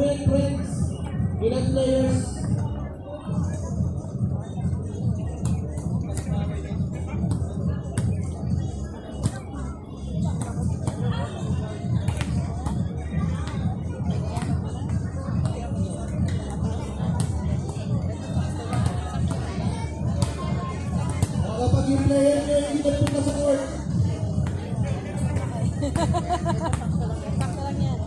Ruben Prince, ilan players? Kapag yung player nyo hindi nagpunta sa court. Sakto lang yan.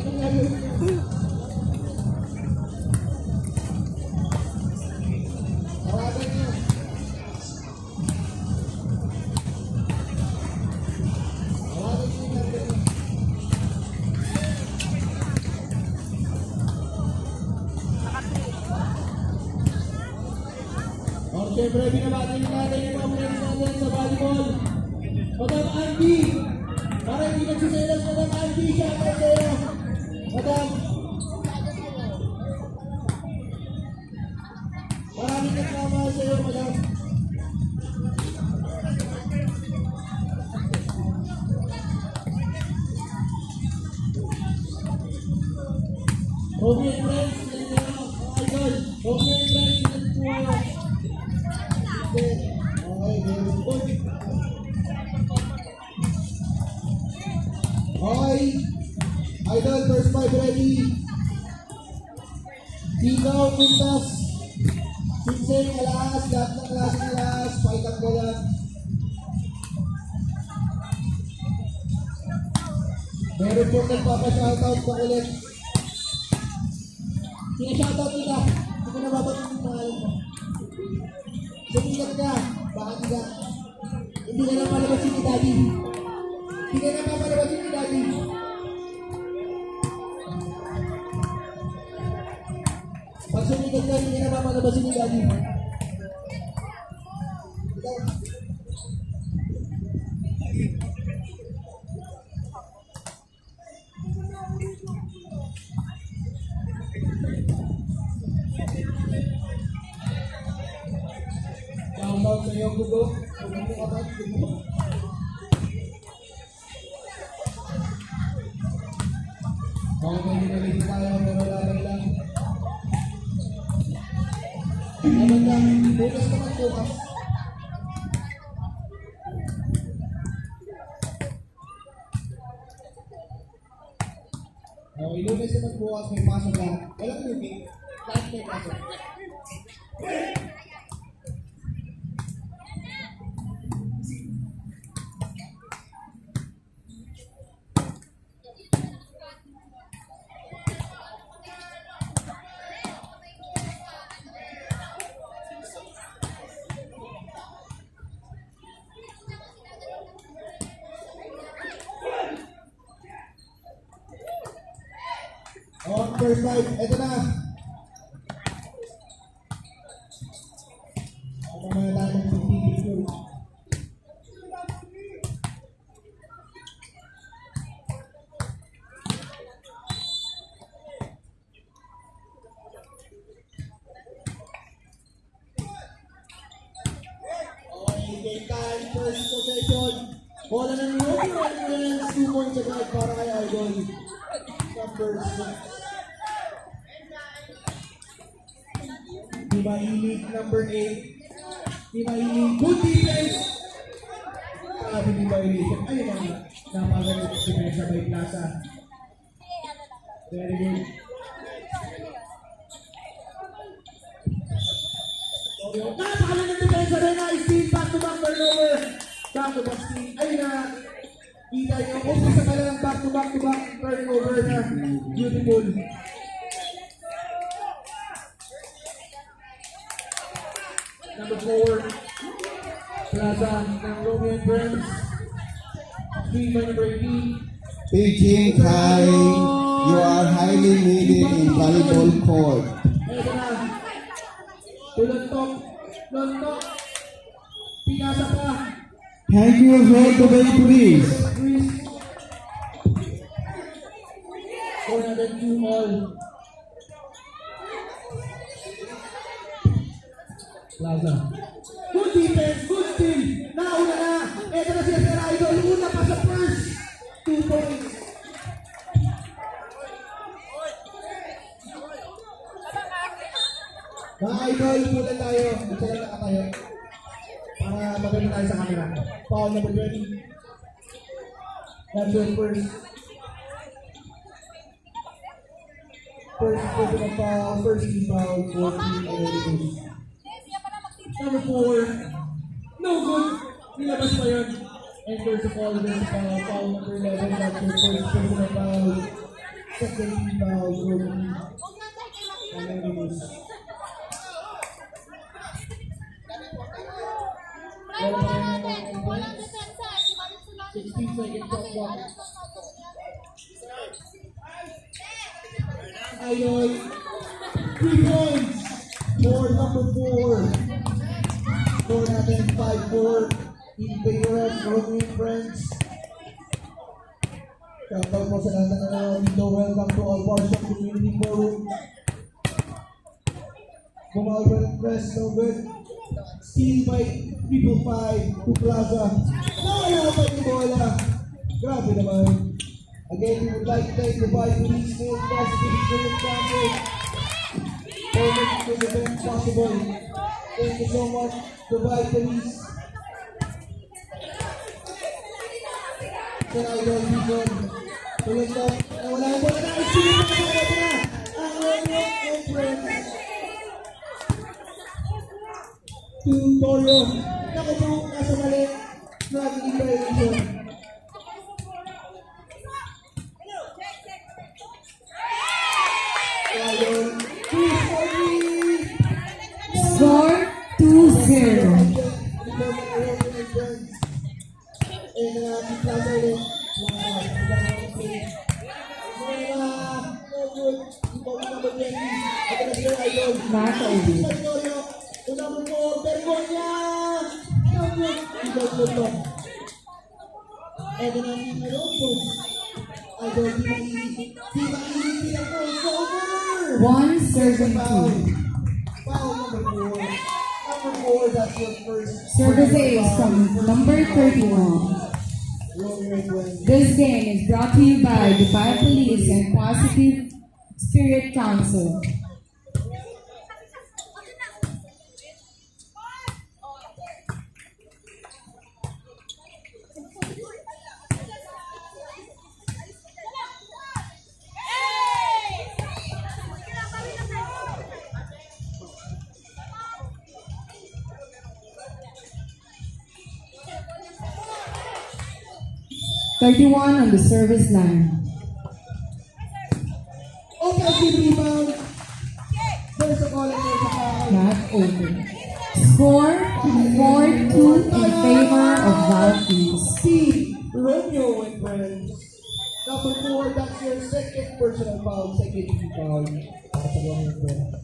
Anong gagawin nyo? Tawagan nyo. Tawagan nyo yung number nyo. O, siyempre, binabati natin yung mga friends natin sa volleyball. Madam Andy, para hindi nagsiselos, Madam Andy, shoutout sa'yo. Madam, maraming nagmamahal sa'yo, Madam. Romy and friends, yan yung mga idol. Romy and friends, yan po. Okay, very good. Okay, idol, first five ready. Ikaw, Puntas, Sinseng, Alas, lahat ng klase ng Alas, pakitanggalan. Meron po nagpapa-shoutout pa ulit. Sina-shoutout nila, hindi ko nababatin yung pangalan mo. Sumigat ka, baka hindi ka na palabasin ni Daddy. Hindi ka na papalabasin ni Daddy. Pag sumigat ka, hindi ka na papalabasin ni Daddy. Ikaw. Shoutout sa iyo, Gugo. Kung ano ka ba, Gugo? Okay, hindi tayo, pero laban lang. Laban lang, bukas naman bukas. Okay, lunes naman bukas, may pasok lang. Walang meeting, lahat may pasok. On first five, eto na. Mamaya tayo ng 50 picture. Okay, game time, first possession. Bola ng Romeo and Friends, 2 points agad para kay Idol. Number 6. Diba Ilig, number 8. Diba Ilig, good defense! Sabi Diba Ilig, ayun ang napagalit defense sa Bay Plaza. Very good. Napakalang ng defense rin na steal, back-to-back turnover. Back-to-back steal, ayun na. Kita nyo, kung sa kanilang back-to-back turnover na beautiful. Number 4, Plaza ng Romeo and Friends. 3 by number 18. Beijing Kai, you are highly needed in volleyball court. Ito na. Tuluntok. Pinasa pa. Thank you for the way, please. Chris. 402 all. Plaza. Good defense, good steal. Nauna na. Ito na siya sa Idol. Una pa sa first. 2 points. Mga idol, muna tayo. Ito lang nakatayo. Para maganda tayo sa camera. Foul number 20. That's your first. First personal foul, first team foul, 14 Americans. Number 4. No good. Nilabas pa yun. And first of all, there's foul number 11. That's your first personal foul. Second team foul, 14 Americans. Well, 16 seconds shot clock. Idol, 3 points for number 4. Score natin 5-4 in favor of Romeo and Friends. Shoutout po sa lahat ng dito. Welcome to all Parsons Community Forum. Bumawa ng press, no good. Steal by People 5 to Plaza. Nawala pa yung bola. Grabe naman. Again, we would like to thank the Dubai Police Mail Positive Spirit Council for making this event possible. Thank you so much, Dubai Police. Sa idol season. Tulad na, nawala yung bola na. Steal na na. Ang Romeo and Friends. To Toro. Naku po, nasa mali. Nagiging violation. Score 2-0. One serving two. Foul number 4. Number 4, that's your first. Service ace from number 31. This game is brought to you by Dubai Police and Positive Spirit Council. "31 on the service line. Offensive rebound. There's a call and there's a foul. Not over. Score 4-2 in favor of Valkyries. Steve, Romeo and Friends. Number 4, that's your second personal foul, second team foul. Para sa Romeo and Friends.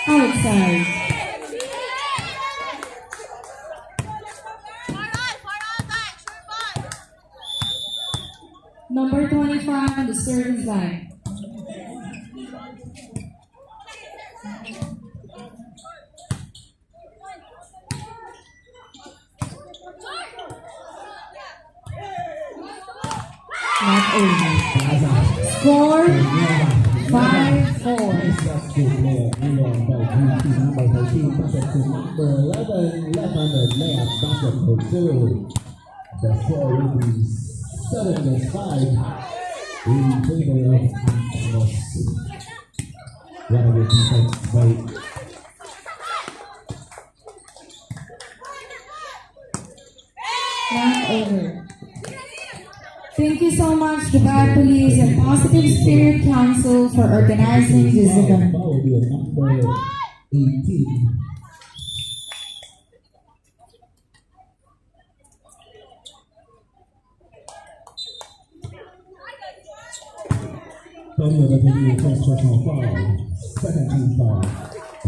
Outside. Number 25 on the service line. Not over. Score 5-4. Number 13, basketball number 11, left-handed layup basketball 2. The score will be 7-5 in favor of Anthos. One of the defense by Not over. Thank you so much, Dubai Police and Positive Spirit Council, for organizing this event. foul will be number 18. Tony Olivia, first personal foul, second team foul.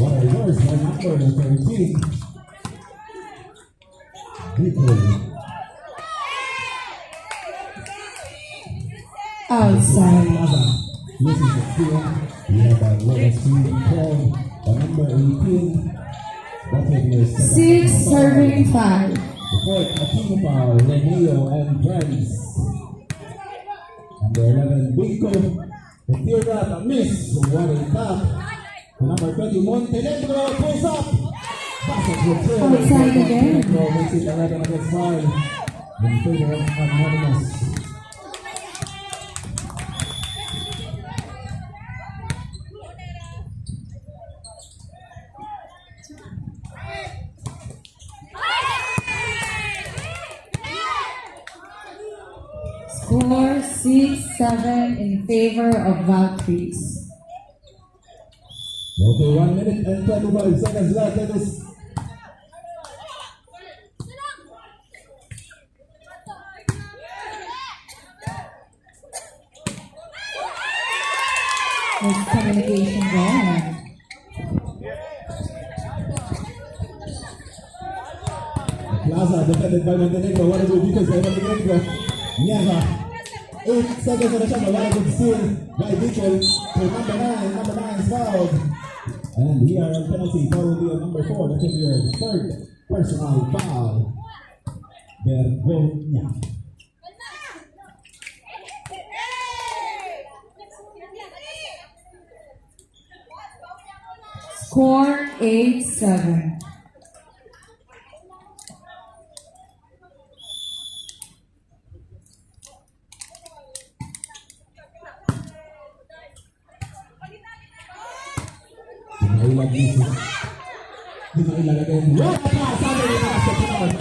What a reverse by number 13. Italy. Outside. Plaza. This is the field. We have a level 3 called the number 18. That will be a 6 serving 5. The fourth, a team foul, Reneo and friends. Number 11, Binko. The teardrop, a miss. One in top. The number 20, Montenegro, pulls up. Basket will throw. Outside again. Montenegro makes it 11 against 5. In favor of Anonymous. Score 6-7 in favor of Valkyries. Okay, 1 minute and 25 seconds left in this. Miscommunication there. Plaza defended by Montenegro. What a good defense by Montenegro. Nieva. 8 seconds on the shot. What a good steal by Mitchell to number 9. Number 9 is fouled. And we are on penalty. Foul will be on number 4. That will be your third personal foul. Bergonia. Score 8-7. Pinailag dito. Pinailag again. What a pass! Sabi ni Pastor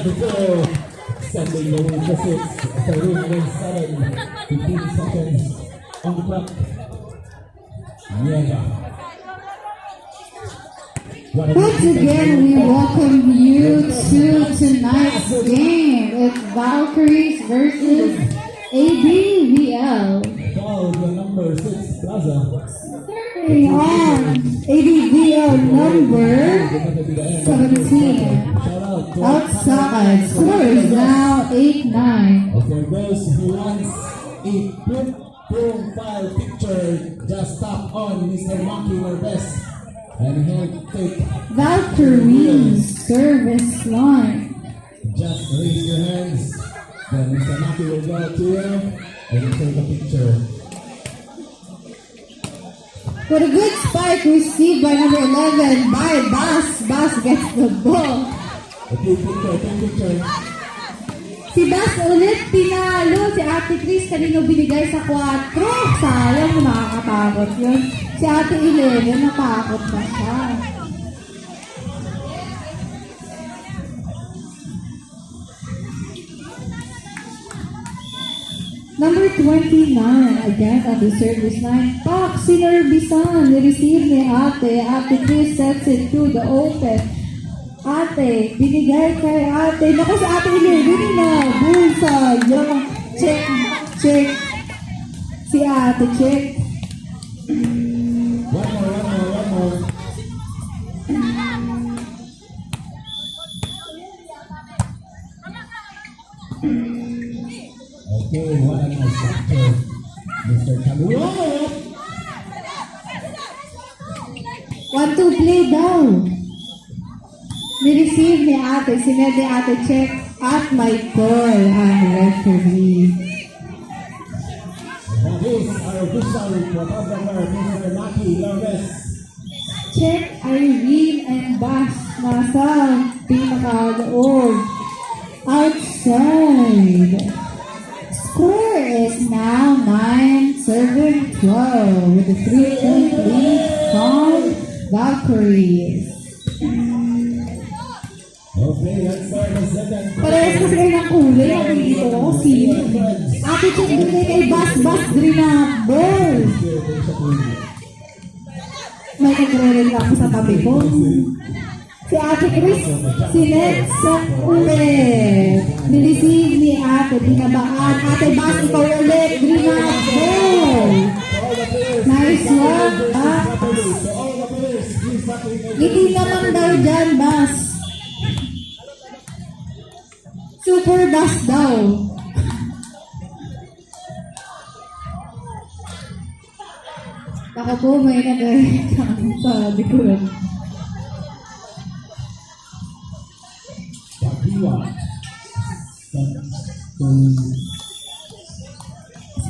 to go. Sending the win for 6. The win against 7. 15 seconds on the clock. Nieva. Once again, we welcome you to tonight's game. It's Valkyries versus ADVL. Foul the number 6 Plaza. Starting on ADVL number 17. Shout out to Outside. Score is now 8-9. for those who wants a quick profile picture, just tap on Mr. Monkey or Best and he'll take. Valkyries service line. Just raise your hands, then Mr. Monkey will go to you and he'll take a picture. What a good spike received by number 11 by Bass. Bass gets the ball. Okay, picture. Si Bass ulit pinalo. Si Ate Chris kanino binigay sa 4. Sayang, nakakatakot yun. Si Ate 11, natakot na siya. Number 29, again on the service line. Pak, sinerbisan. Receive ni Ate. Ate Chris sets it to the open. Ate, binigay kay Ate. Naku, sa Ate 11 na. Bullseye. Yung check. Si Ate, check. One more. Okay, what a nice capture, Mr. Kaluo. 1-2 play down. Ni-receive ni Ate. Sined ni Ate, check. At my call ang referee. That is our official photographer, Mr. Maki Loves. Check Irene and Bash. Nasa pinaka-loob. Outside. Score is now 9-12 with a 3-point lead from Valkyries. Okay, let's start the second. Parehas kasi kayo ng kulay. Ang dito ko, sino? Ate check din kay Bass Greenapple. May nagre-reklamo sa tabi ko. Si Ate Chris, sinet sa ulit. Nireceive ni Ate, binabaan. Ate Bass, ikaw ulit. Greenapple. Nice one, Bass. Hindi naman daw dyan, Bass. super bus daw. Ako po may nag-reklamo sa likuran.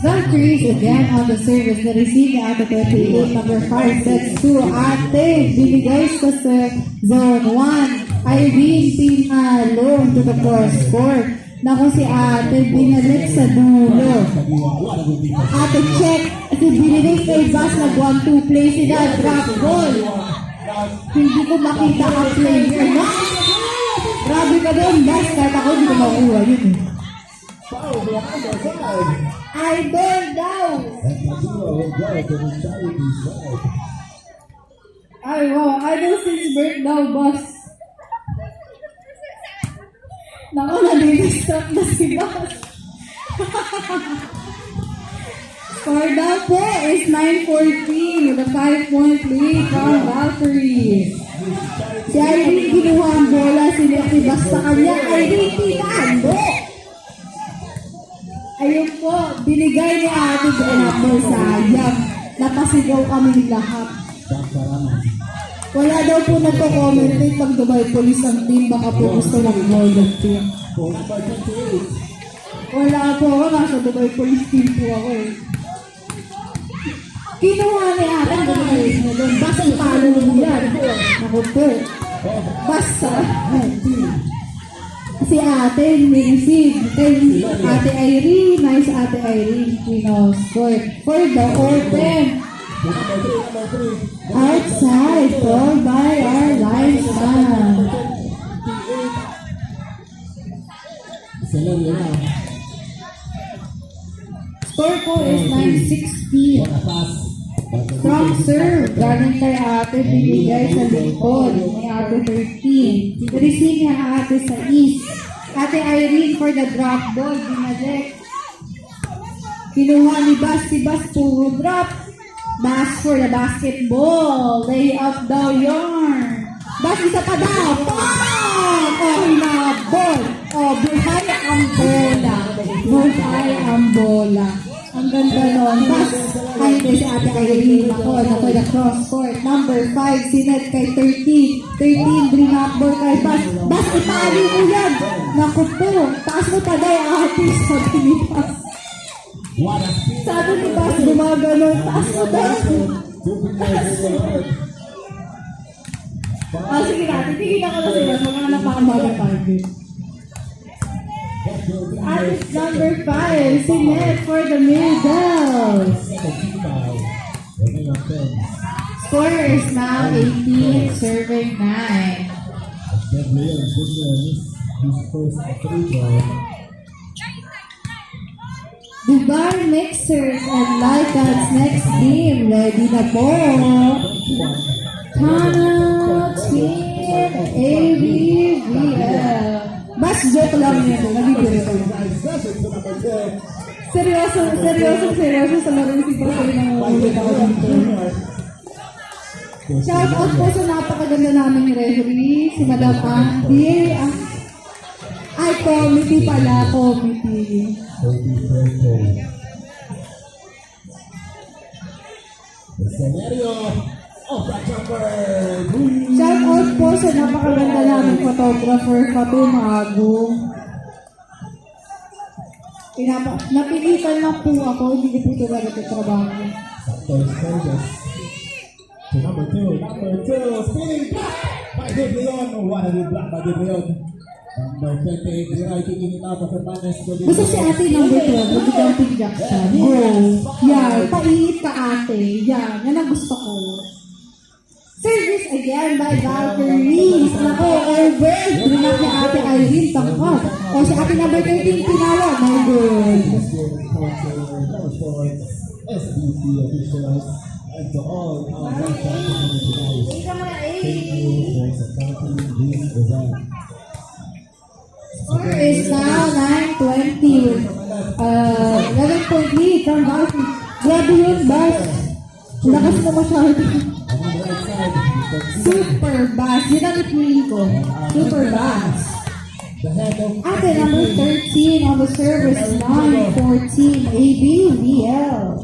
Valkyries again on the service. The receiving at the 38, number 5, sets 2. Ate, binigay sa zone 1. Irene pinalong to the cross court. Naku si ate, binalik sa dulo. Ate, check. Kasi binigay kay Bas, nag-1-2 play sila. Drop ball. Hindi ko makita ang player. Grabe ka doon, Bas. Kahit ako, hindi ko makuha yun eh. Idol daw! Ay, wow. Idol since birth daw, boss. Naku, nalilistak na si boss. Score daw po is 9-14 with a 5-point lead from Valkyrie. Si Irene kinuha ang bola, sinitibas sa kanya. Irene, tinando! Ayun po, binigay ni Ate Benapol sayang. Napasigaw kami lahat. Wala daw po nagko-commentate pag Dubai Police ang team, baka po gusto mag-volunteer. Wala po ako, nasa Dubai Police team po ako eh. Kinuha ni Ate doon, basta palo mo yan. Ako po, basta. Si ate, ni-receive. Ate Irene, nice Ate Irene, score for the open. Outside, called by our linesman. Score po is 9-16. Strong serve, galing kay ate, binigay sa likod, may ate 13. Receive niya ate sa east. Ate Irene for the drop ball, binalik. Kinuha ni Bas, si Bas puro drop. Bas for the basketball, lay up daw yarn. Bas, isa pa daw. Pop! Oh, hinabol. Oh, buhay ang bola. Buhay ang bola. Ang ganda nun. Bas, ay hindi si Ate Irene. Ako, nato the cross court. Number 5, sinet kay 13. 13, bring up ball kay Bas. Bas, ipali mo yan. Naku po, taas mo pa daw, ate. Sabi ni Bas. Sabi ni Bas, gumagano. Taas mo daw. Ah, sige natin. Tingin ako na sila. Mga napakamaga target. At number 5, Sinet for the middle. Score is now 18, serving 9. Dubai Mixers and Lycans next team. Ready na po. Tana Team ABVL. Bas, joke lang yun. Nabibiro ko. Seryoso sa larong si Pasay na ulit ako dito. Shout out po sa napakaganda namin referee, si Madam Andy. Ay, committee pala, committee. Shout out po sa napakaganda namin photographer, Fatuma Agu. Napilitan lang po ako, hindi ko po talaga ito trabaho. Number two, spinning block by Dave Leon. What a good block by Dave Leon. Number 28, Ziray kicking it out of the badness. Basta si ate number 12, mag-jumping jack siya. Go! Yan, paiit ka ate. Yan ang gusto ko. Service again by Valkyries. Nako, over. Brinat ni ate Irene, tangkot. O si ate number 13, pinawa. No good. SBC officials and to all our tonight. Thank you for supporting this event. Score is now 9-20 with 11-point lead from Valkyries. Grabe yun, Bas. Lakas na masyado. Super Bass. Yun ang ipili ko. Super Bass. The head of Ate number 13 on the service line for Team ABVL.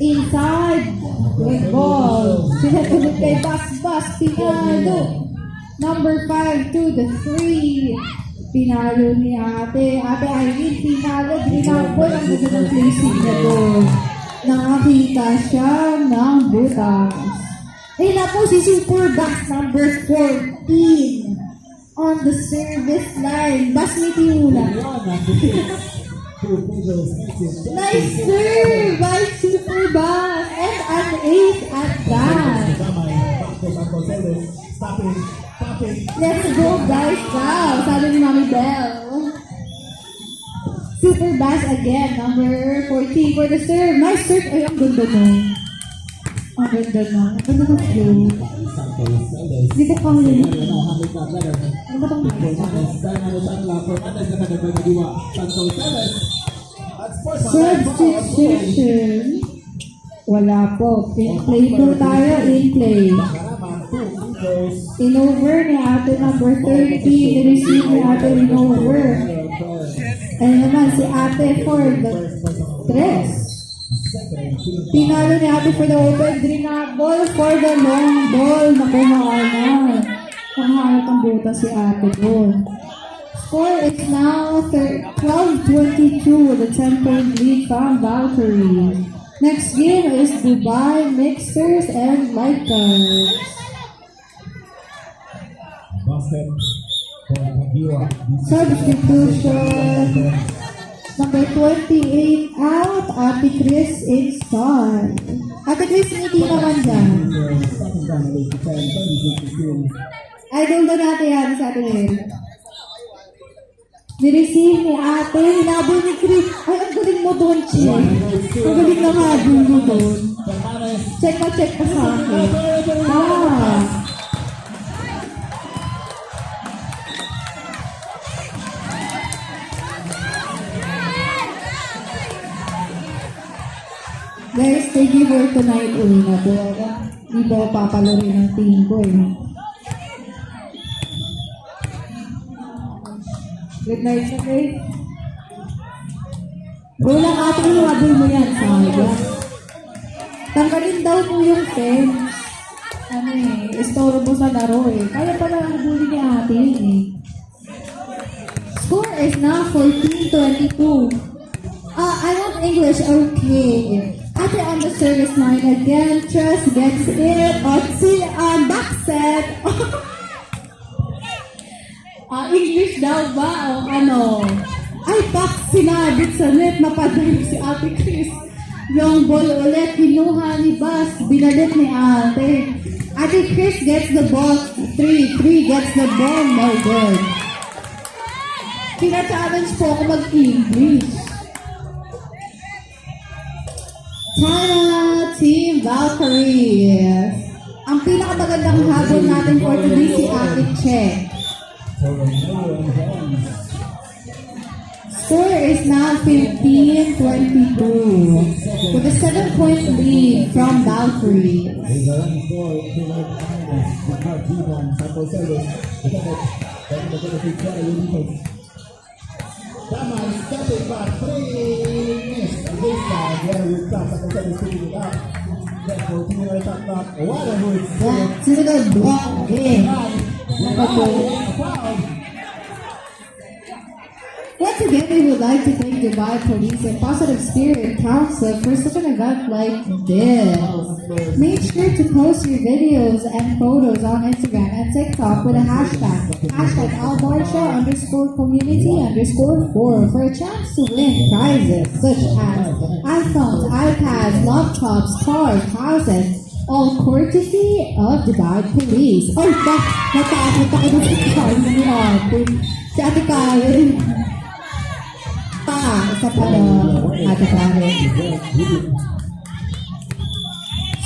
Inside, with ball. Sinatulog kay Bas Pinalo. Number 5 to the 3. Pinalo ni Ate. Ate Irene Pinalo. Drinabol ang gusto ng placing na doon. Nakakita siya ng butas. Ayun na po si Super Bass number 14 on the service line. Basmiti muna. Nice serve by Super Bass and an ace at that. Let's go guys, wow, sabi ni Mami Bell. Super Bass again, number 14 for the serve. Nice serve. Ay, ang ganda nun. Ang ganda nun. Ang ganda ng flow. Hindi ko kang yun. Ano ba itong substitution? Wala po. In-play po tayo. In-play. In-over ni Ate number 30. Ni-receive ni Ate in-over. Ayun naman si Ate for the 3. Pinalo ni Ate for the open ball for the long ball. Naku, makaanay. Panghanap ang buta si Ate doon. Score is now 12-22 with a 10-point lead from Valkyrie. Next game is Dubai Mixers and Lakers. Basket for Kagiwa. Substitution. Number 28 out, Ate Chris in start. Ate Chris, hindi naman dyan. Idol na natin yan sa atin ngayon. Nireceive ni Ate, hinabol ni Chris. Ay, ang galing mo doon, Chi. Ang galing na habol mo doon. Check ka sa akin. Ah. Guys, thank you for tonight. Uwi na po ako. Hindi po ako papalari ng team ko eh. Good night na guys. Go lang ate, iwadol mo yan. Sayang. Tanggalin daw po yung fence. Ano eh, istorbo sa laro eh. Kaya pala ang huli ni ate yun eh. Score is now 14-22. I want English, okay. Ate on the service line again. Trust gets it. Back set. English daw ba? O ano? Ay, pak, sinabit sa net. Napadali si Ate Chris. Long ball ulit. Kinuha ni Bas. Binalit ni Ate. Ate Chris gets the ball. 3 gets the ball. No good. Pina-challenge po ako mag-English. Tana Team Valkyrie. Ang pinakamagandang habol natin for today si Ate Che. Score is now 15-22 with a 7-point lead from Valkyrie. Susunod, block game. Once again, we would like to thank Dubai Police and Positive Spirit Council for such an event like this. Make sure to post your videos and photos on Instagram and TikTok with a hashtag #albarcha_community_4 for a chance to win prizes such as iPhones, iPads, laptops, cars, houses, all courtesy of Dubai Police. Oh, natakot ako sa car ni Ate. Si Ate Karen. Isa pa Ate Karen.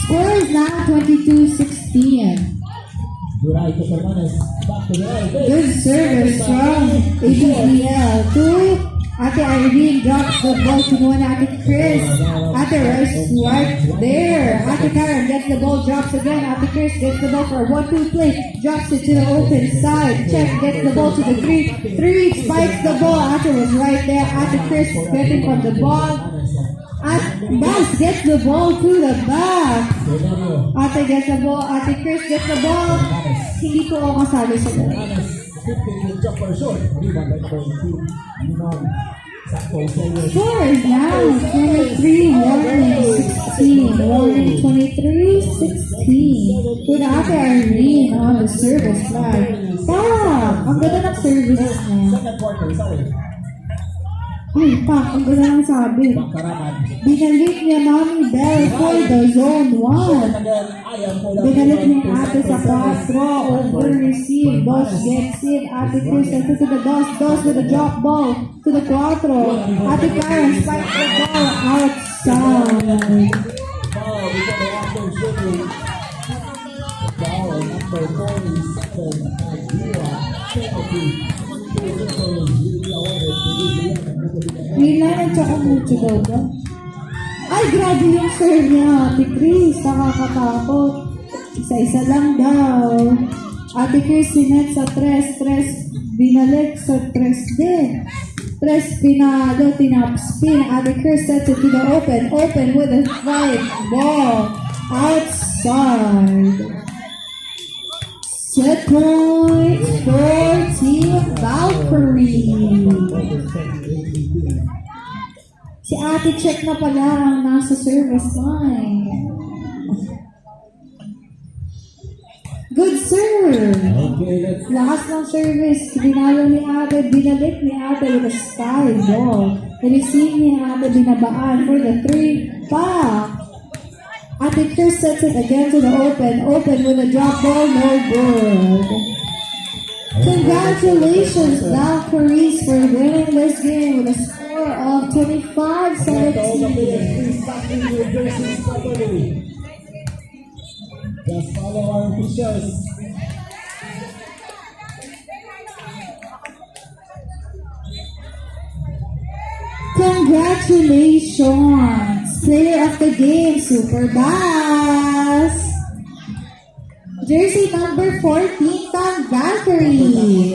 Score is now 22-16. Good service from ABL to Ate Irene drops the ball to one Ate Chris. Ate Rice right there. Ate Karen gets the ball, drops again. Ate Chris gets the ball for a 1-2 play. Drops it to the open side. Check gets the ball to the three. Three spikes the ball. Ate was right there. Ate Chris is getting from the ball. Bas gets the ball to the back. Ate gets the ball. Ate Chris gets the ball. Hindi po ako kasali sa ball. 15 jumper short. Rebound by number 18. Linon. Sakto. Score is now 23, Warren 16. Warren 23, 16. With Ate Irene on the service line. Pak! Ang ganda ng service niya. Second quarter. Sorry. Ay, Pak! Ang ganda ng sabi. Karaman. Binalik niya Mami Bell for the zone 1. Again, Ayan for the Binalik niya Ate sa 4. Over receive. Dos gets it. Ate Chris to the Dos. Dos with a drop ball to the 4. Ate Karen spikes the ball outside. Foul before the after shooting. Foul number 47. Adira. Penalty. Green line at saka mucho daw ba? Ay, grabe yung serve niya, Ate Chris. Nakakatakot. Isa-isa lang daw. Ate Chris sinet sa 3. 3 binalik sa 3 din. 3 pinalo, tinapspin. Ate Chris sets it to the open. Open with a 5 ball. Outside. Set points for Team Valkyrie. Si Ate Check na pala ang nasa service line. Good serve. Okay, let's Lakas ng service. Binalo ni Ate. Binalik ni Ate with a sky ball. Receive ni Ate. Binabaan for the 3 pack. Ate Chris sets it again to the open. Open with a drop ball. No good. Congratulations, Valkyries, for winning this game with a score of 25-17. just follow our officials. Congratulations, player of the game, Super Bass. Jersey number 14, Tom Valkyrie.